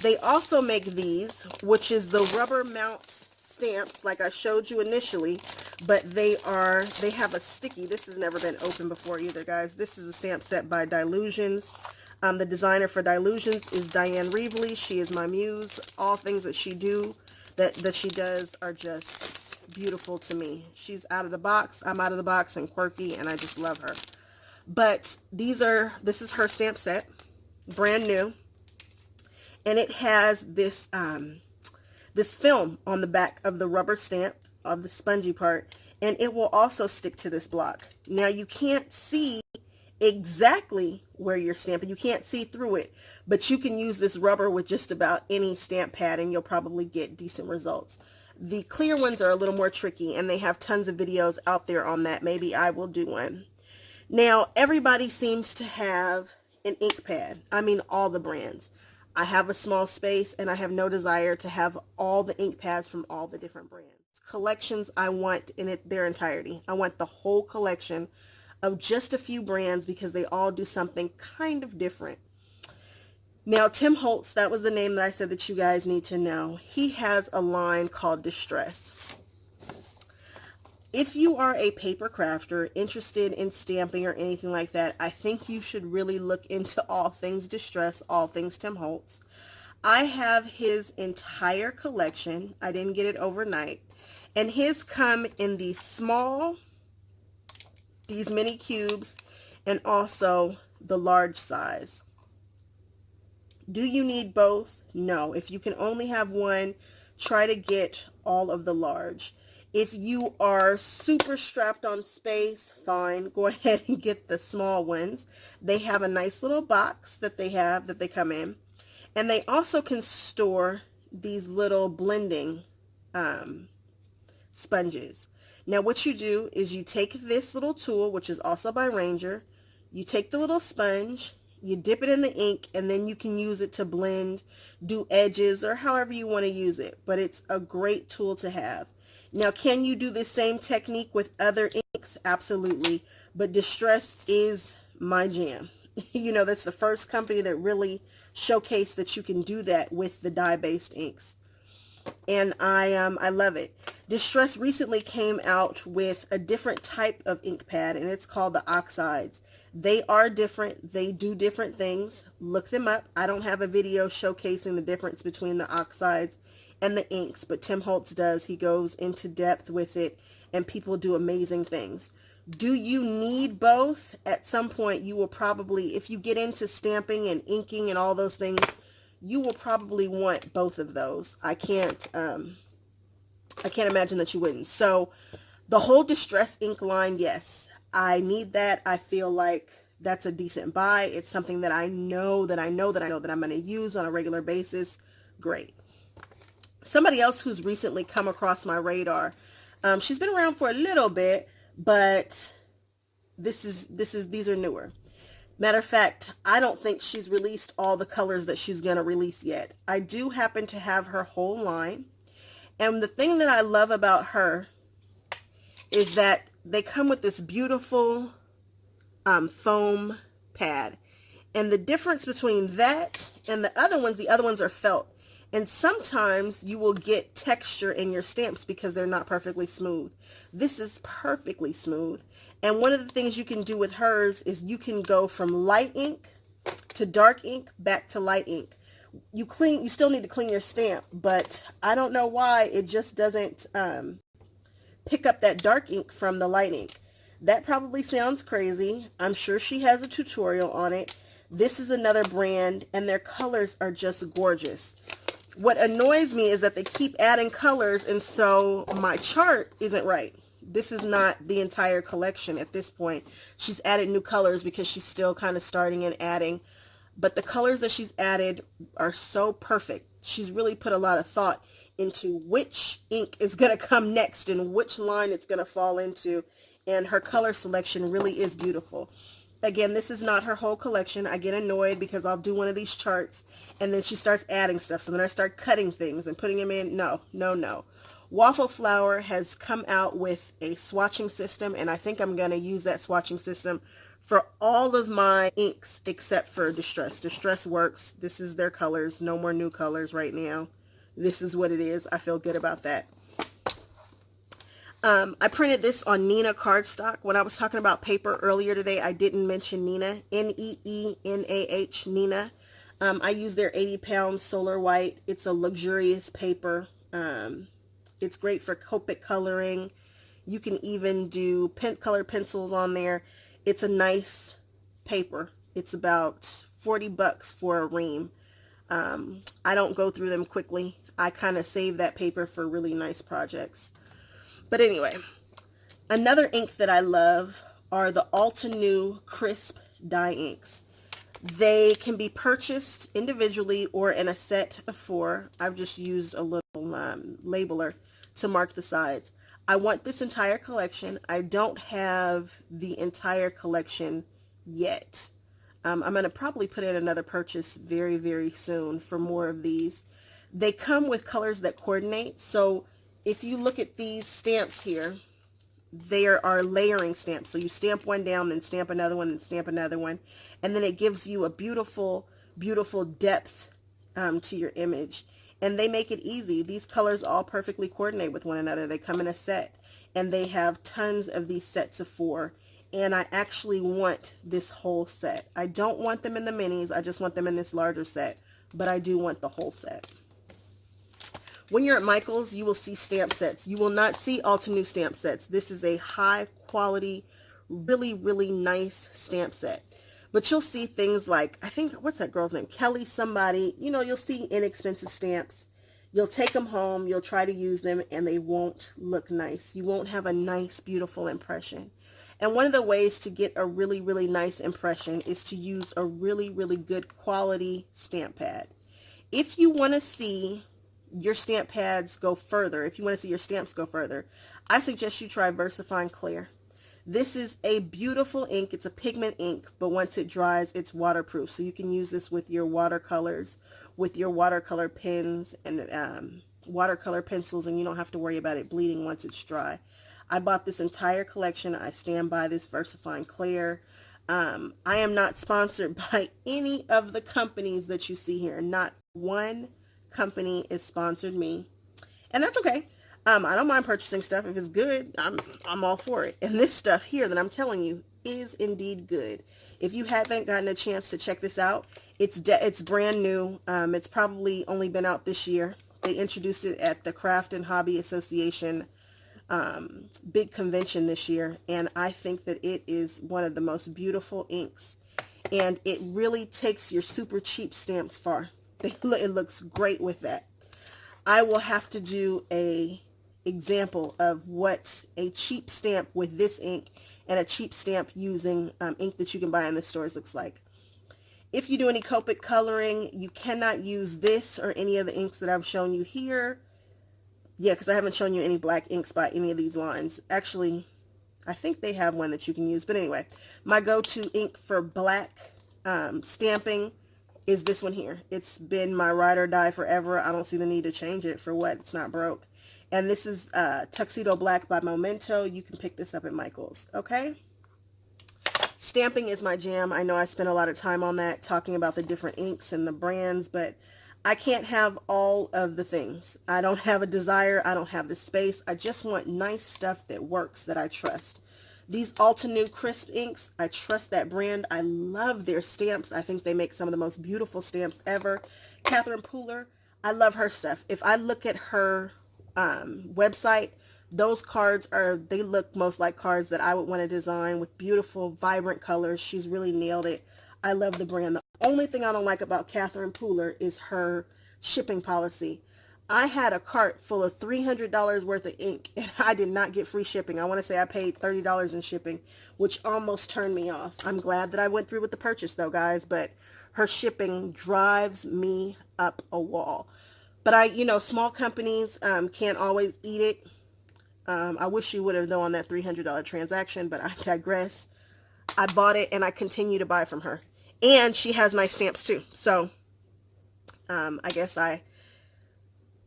they also make these, which is the rubber mount stamps like I showed you initially, but they have a sticky. This has never been opened before either, guys. This is a stamp set by Dylusions. The designer for Dylusions is Diane Reevely. She is my muse. All things that she does are just beautiful to me. She's out of the box. I'm out of the box and quirky, and I just love her. But this is her stamp set, brand new. And it has this this film on the back of the rubber stamp, of the spongy part, and it will also stick to this block. Now you can't see exactly where you're stamping. You can't see through it, but you can use this rubber with just about any stamp pad and you'll probably get decent results. The clear ones are a little more tricky, and they have tons of videos out there on that. Maybe I will do one. Now everybody seems to have an ink pad. I mean, all the brands. I have a small space and I have no desire to have all the ink pads from all the different brands. Collections I want in their entirety. I want the whole collection of just a few brands because they all do something kind of different. Now Tim Holtz, that was the name that I said that you guys need to know. He has a line called Distress. If you are a paper crafter interested in stamping or anything like that, I think you should really look into all things Distress, all things Tim Holtz. I have his entire collection. I didn't get it overnight. And his come in these small, these mini cubes, and also the large size. Do you need both? No. If you can only have one, try to get all of the large. If you are super strapped on space, fine, go ahead and get the small ones. They have a nice little box that they come in. And they also can store these little blending sponges. Now what you do is you take this little tool, which is also by Ranger, you take the little sponge, you dip it in the ink, and then you can use it to blend, do edges, or however you want to use it. But it's a great tool to have. Now, can you do the same technique with other inks? Absolutely. But Distress is my jam. You know, that's the first company that really showcased that you can do that with the dye-based inks. And I love it. Distress recently came out with a different type of ink pad, and it's called the Oxides. They are different. They do different things. Look them up. I don't have a video showcasing the difference between the Oxides and the inks, but Tim Holtz does. He goes into depth with it, and people do amazing things. Do you need both? At some point, you will probably, if you get into stamping and inking and all those things, you will probably want both of those. I can't imagine that you wouldn't. So the whole Distress ink line, yes, I need that. I feel like that's a decent buy. It's something that I know that I'm going to use on a regular basis. Great. Somebody else who's recently come across my radar. She's been around for a little bit, but these are newer. Matter of fact, I don't think she's released all the colors that she's going to release yet. I do happen to have her whole line. And the thing that I love about her is that they come with this beautiful foam pad. And the difference between that and the other ones are felt. And sometimes you will get texture in your stamps because they're not perfectly smooth. This is perfectly smooth. And one of the things you can do with hers is you can go from light ink to dark ink back to light ink. You still need to clean your stamp, but I don't know why it just doesn't pick up that dark ink from the light ink. That probably sounds crazy. I'm sure she has a tutorial on it. This is another brand, and their colors are just gorgeous. What annoys me is that they keep adding colors, and so my chart isn't right. This is not the entire collection at this point. She's added new colors because she's still kind of starting and adding. But the colors that she's added are so perfect. She's really put a lot of thought into which ink is going to come next and which line it's going to fall into. And her color selection really is beautiful. Again, this is not her whole collection. I get annoyed because I'll do one of these charts and then she starts adding stuff. So then I start cutting things and putting them in. No, no, no. Waffle Flower has come out with a swatching system, and I think I'm going to use that swatching system for all of my inks except for Distress. Distress works. This is their colors. No more new colors right now. This is what it is. I feel good about that. I printed this on Neenah cardstock. When I was talking about paper earlier today, I didn't mention Neenah. N-E-E-N-A-H, Neenah. I use their 80-pound Solar White. It's a luxurious paper. It's great for Copic coloring. You can even do color pencils on there. It's a nice paper. It's about 40 bucks for a ream. I don't go through them quickly. I kind of save that paper for really nice projects. But anyway, another ink that I love are the Altenew Crisp dye inks. They can be purchased individually or in a set of 4. I've just used a little labeler to mark the sides. I want this entire collection. I don't have the entire collection yet. I'm going to probably put in another purchase very, very soon for more of these. They come with colors that coordinate. So if you look at these stamps here, there are layering stamps. So you stamp one down, then stamp another one, then stamp another one. And then it gives you a beautiful, beautiful depth to your image. And they make it easy. These colors all perfectly coordinate with one another. They come in a set. And they have tons of these sets of 4. And I actually want this whole set. I don't want them in the minis. I just want them in this larger set. But I do want the whole set. When you're at Michael's, you will see stamp sets. You will not see Altenew stamp sets. This is a high quality, really, really nice stamp set. But you'll see things like, I think, what's that girl's name? Kelly somebody. You know, you'll see inexpensive stamps. You'll take them home, you'll try to use them, and they won't look nice. You won't have a nice, beautiful impression. And one of the ways to get a really, really nice impression is to use a really, really good quality stamp pad. If you want to see your stamp pads go further, if you want to see your stamps go further, I suggest you try VersaFine Clear. This is a beautiful ink. It's a pigment ink, but once it dries, it's waterproof. So you can use this with your watercolors, with your watercolor pens and watercolor pencils, and you don't have to worry about it bleeding once it's dry. I bought this entire collection. I stand by this VersaFine Clear. I am not sponsored by any of the companies that you see here. Not one company is sponsored me, and that's okay. I don't mind purchasing stuff. If it's good, I'm all for it. And this stuff here that I'm telling you is indeed good. If you haven't gotten a chance to check this out, it's brand new. It's probably only been out this year. They introduced it at the Craft and Hobby Association big convention this year, and I think that it is one of the most beautiful inks, and it really takes your super cheap stamps far. It looks great with that. I will have to do a example of what a cheap stamp with this ink and a cheap stamp using ink that you can buy in the stores looks like. If you do any Copic coloring, you cannot use this or any of the inks that I've shown you here. Yeah, because I haven't shown you any black inks by any of these lines. Actually, I think they have one that you can use. But anyway, my go-to ink for black stamping is this one here. It's been my ride or die forever. I don't see the need to change it. For what? It's not broke. And this is Tuxedo Black by Memento. You can pick this up at Michael's. Okay? Stamping is my jam. I know I spent a lot of time on that, talking about the different inks and the brands, but I can't have all of the things. I don't have a desire. I don't have the space. I just want nice stuff that works, that I trust. These Altenew Crisp inks, I trust that brand. I love their stamps. I think they make some of the most beautiful stamps ever. Catherine Pooler, I love her stuff. If I look at her website, those cards they look most like cards that I would want to design with beautiful, vibrant colors. She's really nailed it. I love the brand. The only thing I don't like about Catherine Pooler is her shipping policy. I had a cart full of $300 worth of ink, and I did not get free shipping. I want to say I paid $30 in shipping, which almost turned me off. I'm glad that I went through with the purchase, though, guys, but her shipping drives me up a wall. But small companies can't always eat it. I wish she would have, though, on that $300 transaction, but I digress. I bought it, and I continue to buy from her. And she has nice stamps, too. So, I guess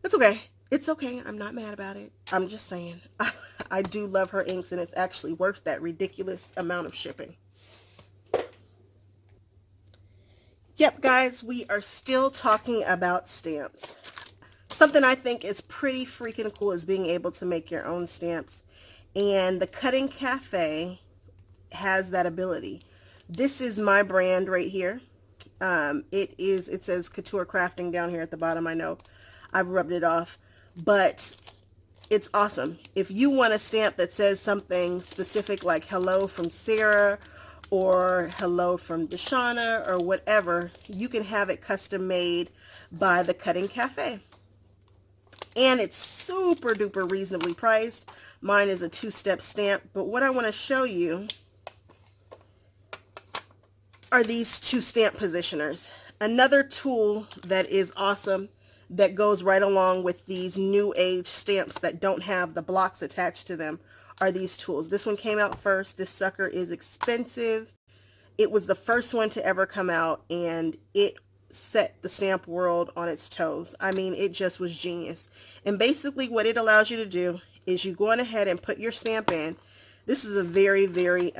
it's okay. It's okay. I'm not mad about it. I'm just saying. I do love her inks, and it's actually worth that ridiculous amount of shipping. Yep, guys, we are still talking about stamps. Something I think is pretty freaking cool is being able to make your own stamps. And the Cutting Cafe has that ability. This is my brand right here. It says Couture Crafting down here at the bottom. I know I've rubbed it off, but it's awesome. If you want a stamp that says something specific like hello from Sarah or hello from Deshauna or whatever, you can have it custom made by the Cutting Cafe. And it's super duper reasonably priced. Mine is a 2-step stamp, but what I want to show you are these 2 stamp positioners. Another tool that is awesome that goes right along with these new age stamps that don't have the blocks attached to them are these tools. This one came out first. This sucker is expensive. It was the first one to ever come out, and it set the stamp world on its toes. I mean, it just was genius. And basically what it allows you to do is you go on ahead and put your stamp in. This is a very, very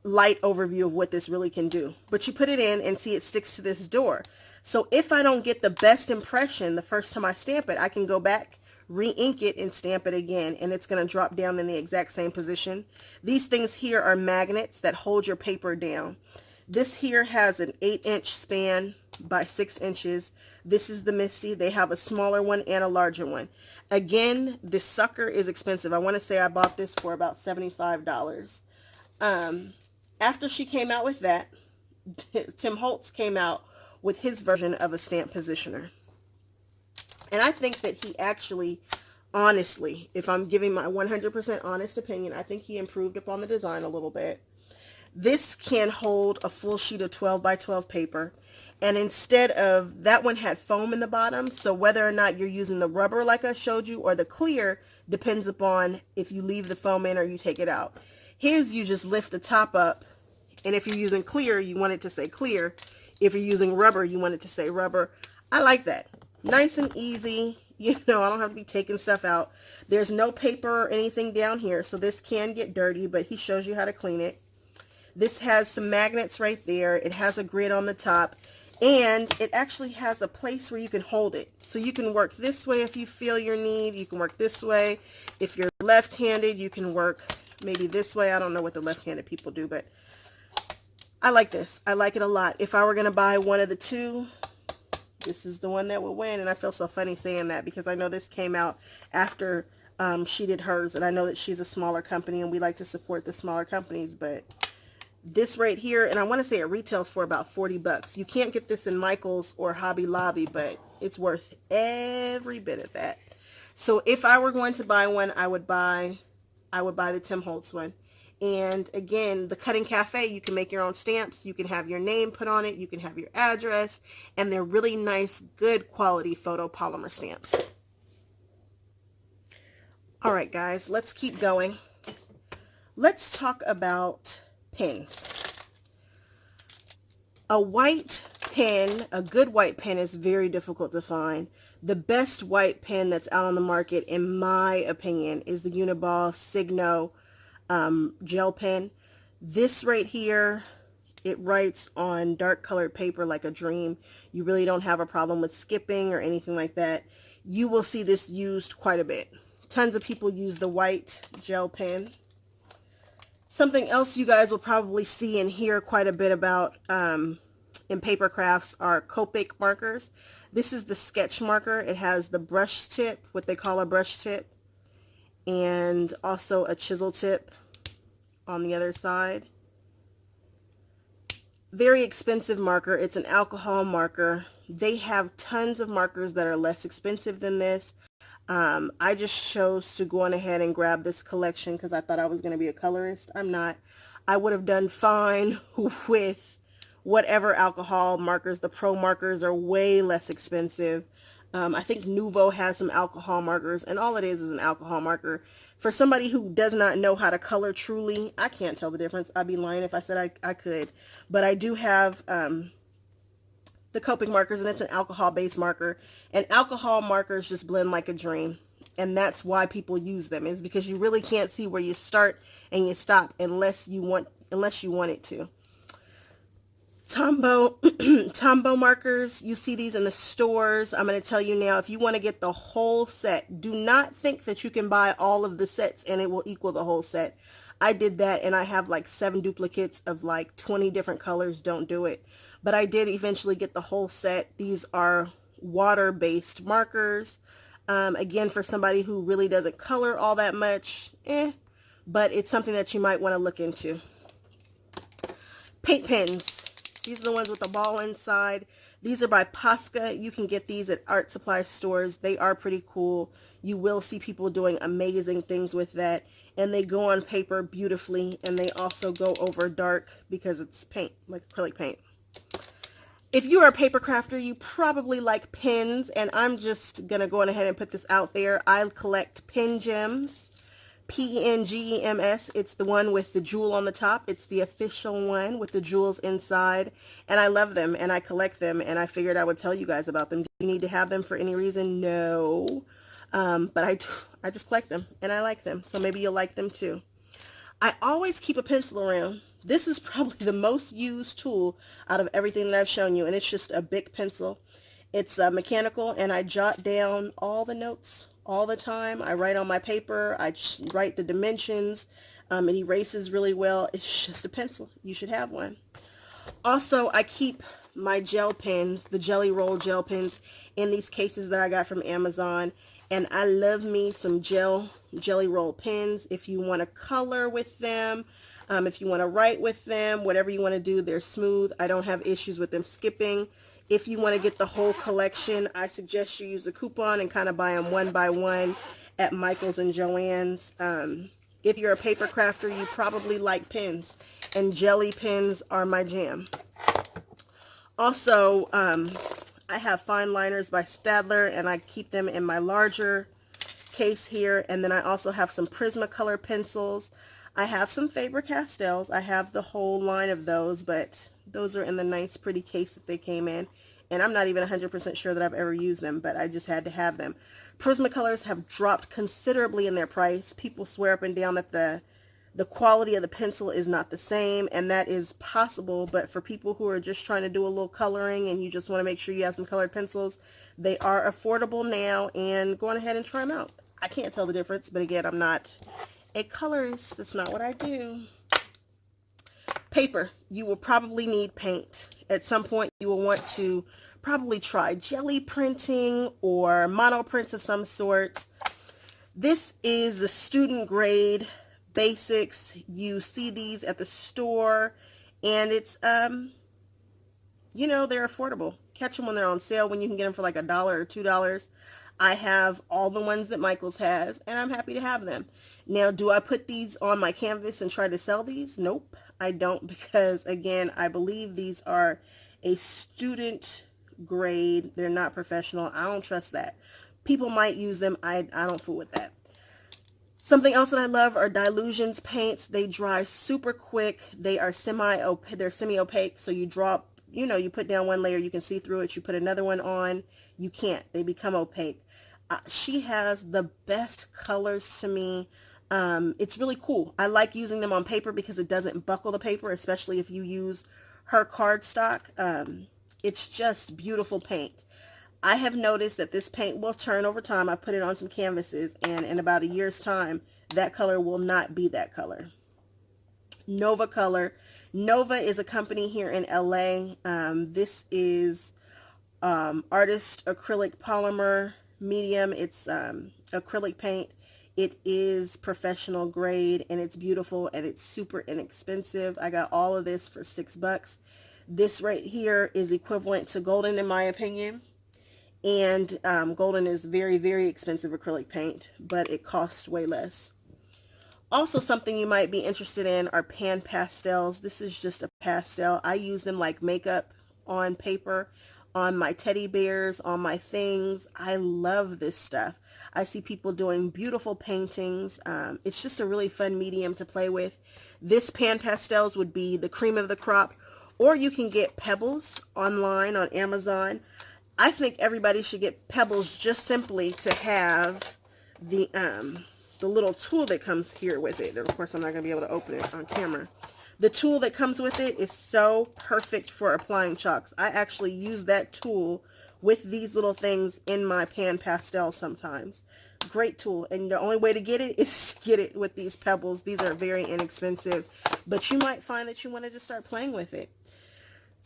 light overview of what this really can do. But you put it in and see it sticks to this door. So if I don't get the best impression the first time I stamp it, I can go back, re-ink it, and stamp it again, and it's going to drop down in the exact same position. These things here are magnets that hold your paper down. This here has an 8-inch span by 6 inches. This is the Misty. They have a smaller one and a larger one. Again, this sucker is expensive. I want to say I bought this for about $75. After she came out with that, Tim Holtz came out with his version of a stamp positioner. And I think that he actually, honestly, if I'm giving my 100% honest opinion, I think he improved upon the design a little bit. This can hold a full sheet of 12 by 12 paper. And instead of, that one had foam in the bottom, so whether or not you're using the rubber like I showed you or the clear depends upon if you leave the foam in or you take it out. His, you just lift the top up, and if you're using clear, you want it to say clear. If you're using rubber, you want it to say rubber. I like that. Nice and easy. You know, I don't have to be taking stuff out. There's no paper or anything down here, so this can get dirty, but he shows you how to clean it. This has some magnets right there. It has a grid on the top, and it actually has a place where you can hold it. So you can work this way if you feel your need. You can work this way. If you're left-handed, you can work maybe this way. I don't know what the left-handed people do, but I like this. I like it a lot. If I were going to buy one of the two, this is the one that would win. And I feel so funny saying that because I know this came out after she did hers. And I know that she's a smaller company and we like to support the smaller companies. But this right here, and I want to say it retails for about 40 bucks. You can't get this in Michael's or Hobby Lobby, but it's worth every bit of that. So if I were going to buy one, I would buy the Tim Holtz one. And again, the Cutting Cafe, you can make your own stamps. You can have your name put on it. You can have your address. And they're really nice, good quality photopolymer stamps. All right, guys, let's keep going. Let's talk about pens. A white pen, a good white pen is very difficult to find. The best white pen that's out on the market, in my opinion, is the Uniball Signo gel pen. This right here, it writes on dark colored paper like a dream. You really don't have a problem with skipping or anything like that. You will see this used quite a bit. Tons of people use the white gel pen. Something else you guys will probably see and hear quite a bit about in paper crafts are Copic markers. This is the sketch marker. It has the brush tip, what they call a brush tip, and also a chisel tip on the other side. Very expensive marker. It's an alcohol marker. They have tons of markers that are less expensive than this. I just chose to go on ahead and grab this collection because I thought I was going to be a colorist. I'm not. I would have done fine with whatever alcohol markers. The pro markers are way less expensive. I think Nuvo has some alcohol markers, and all it is an alcohol marker. For somebody who does not know how to color truly, I can't tell the difference. I'd be lying if I said I could. But I do have the Copic markers, and it's an alcohol-based marker. And alcohol markers just blend like a dream. And that's why people use them, is because you really can't see where you start and you stop unless you want it to. Tombow markers, you see these in the stores. I'm going to tell you now, if you want to get the whole set, do not think that you can buy all of the sets and it will equal the whole set. I did that and I have like 7 duplicates of like 20 different colors. Don't do it. But I did eventually get the whole set. These are water-based markers. Again, for somebody who really doesn't color all that much, but it's something that you might want to look into. Paint pens. These are the ones with the ball inside. These are by Posca. You can get these at art supply stores. They are pretty cool. You will see people doing amazing things with that. And they go on paper beautifully. And they also go over dark because it's paint, like acrylic paint. If you are a paper crafter, you probably like pens. And I'm just going to go on ahead and put this out there. I collect pen gems. PENGEMS. It's the one with the jewel on the top. It's the official one with the jewels inside. And I love them and I collect them, and I figured I would tell you guys about them. Do you need to have them for any reason? No. But I just collect them and I like them. So maybe you'll like them too. I always keep a pencil around. This is probably the most used tool out of everything that I've shown you, and it's just a Bic pencil. It's mechanical, and I jot down all the notes all the time. I write on my paper. I write the dimensions. It erases really well. It's just a pencil. You should have one. Also, I keep my gel pens, the Jelly Roll gel pens, in these cases that I got from Amazon. And I love me some Jelly Roll pens. If you want to color with them, if you want to write with them, whatever you want to do, they're smooth. I don't have issues with them skipping. If you want to get the whole collection, I suggest you use a coupon and kind of buy them one by one at Michael's and Joann's. If you're a paper crafter, you probably like pens, and jelly pens are my jam. Also, I have fine liners by Staedtler, and I keep them in my larger case here. And then I also have some Prismacolor pencils. I have some Faber-Castells. I have the whole line of those, but those are in the nice pretty case that they came in. And I'm not even 100% sure that I've ever used them, but I just had to have them. Prismacolors have dropped considerably in their price. People swear up and down that the quality of the pencil is not the same, and that is possible, but for people who are just trying to do a little coloring and you just want to make sure you have some colored pencils, they are affordable now, and go on ahead and try them out. I can't tell the difference, but again, I'm not a colorist. That's not what I do. Paper. You will probably need paint. At some point, you will want to probably try jelly printing or mono prints of some sort. This is the student grade basics. You see these at the store, and it's you know, they're affordable. Catch them when they're on sale, when you can get them for like $1 or $2. I have all the ones that Michael's has, and I'm happy to have them. Now, do I put these on my canvas and try to sell these? Nope, I don't, because again, I believe these are a student grade. They're not professional. I don't trust that. People might use them. I don't fool with that. Something else that I love are Dylusions paints. They dry super quick. They are semi-opaque, so you drop, you know, you put down one layer, you can see through it. You put another one on, you can't. They become opaque. She has the best colors to me. It's really cool. I like using them on paper because it doesn't buckle the paper, especially if you use her cardstock. It's just beautiful paint. I have noticed that this paint will turn over time. I put it on some canvases, and in about a year's time, that color will not be that color. Nova Color. Nova is a company here in LA. This is Artist Acrylic Polymer Medium. It's acrylic paint. It is professional grade, and it's beautiful, and it's super inexpensive. I got all of this for $6. This right here is equivalent to Golden in my opinion. And Golden is very, very expensive acrylic paint, but it costs way less. Also, something you might be interested in are pan pastels. This is just a pastel. I use them like makeup on paper, on my teddy bears, on my things. I love this stuff. I see people doing beautiful paintings. It's just a really fun medium to play with. This pan pastels would be the cream of the crop, or you can get Pebbles online on Amazon. I think everybody should get Pebbles just simply to have the little tool that comes here with it. And of course, I'm not going to be able to open it on camera. The tool that comes with it is so perfect for applying chalks. I actually use that tool with these little things in my pan pastel sometimes. Great tool. And the only way to get it is to get it with these Pebbles. These are very inexpensive, but you might find that you want to just start playing with it.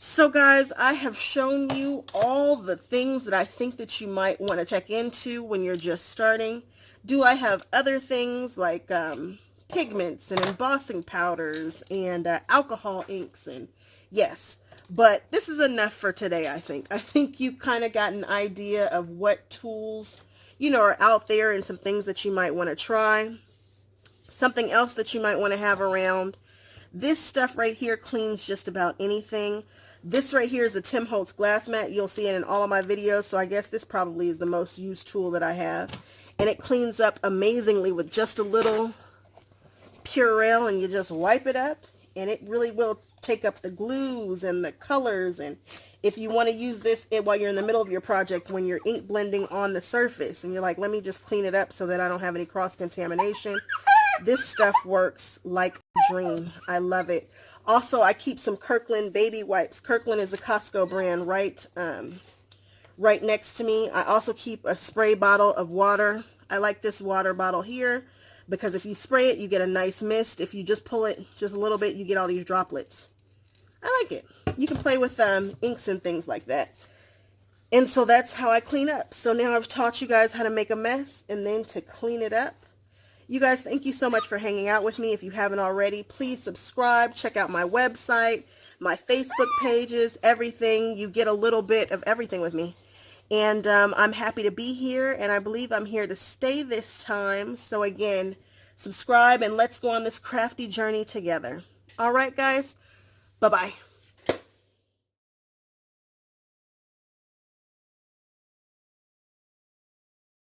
So guys, I have shown you all the things that I think that you might want to check into when you're just starting. Do I have other things like pigments and embossing powders and alcohol inks? And yes, but this is enough for today, I think. I think you kind of got an idea of what tools, you know, are out there and some things that you might want to try. Something else that you might want to have around. This stuff right here cleans just about anything. This right here is a Tim Holtz glass mat. You'll see it in all of my videos, so I guess this probably is the most used tool that I have. And it cleans up amazingly with just a little Purell, and you just wipe it up, and it really will take up the glues and the colors. And if you want to use this while you're in the middle of your project, when you're ink blending on the surface, and you're like, let me just clean it up so that I don't have any cross-contamination, this stuff works like a dream. I love it. Also, I keep some Kirkland baby wipes. Kirkland is the Costco brand right next to me. I also keep a spray bottle of water. I like this water bottle here because if you spray it, you get a nice mist. If you just pull it just a little bit, you get all these droplets. I like it. You can play with inks and things like that. And so that's how I clean up. So now I've taught you guys how to make a mess and then to clean it up. You guys, thank you so much for hanging out with me. If you haven't already, please subscribe, check out my website, my Facebook pages, everything. You get a little bit of everything with me. And I'm happy to be here, and I believe I'm here to stay this time. So again, subscribe and let's go on this crafty journey together. All right, guys. Bye-bye.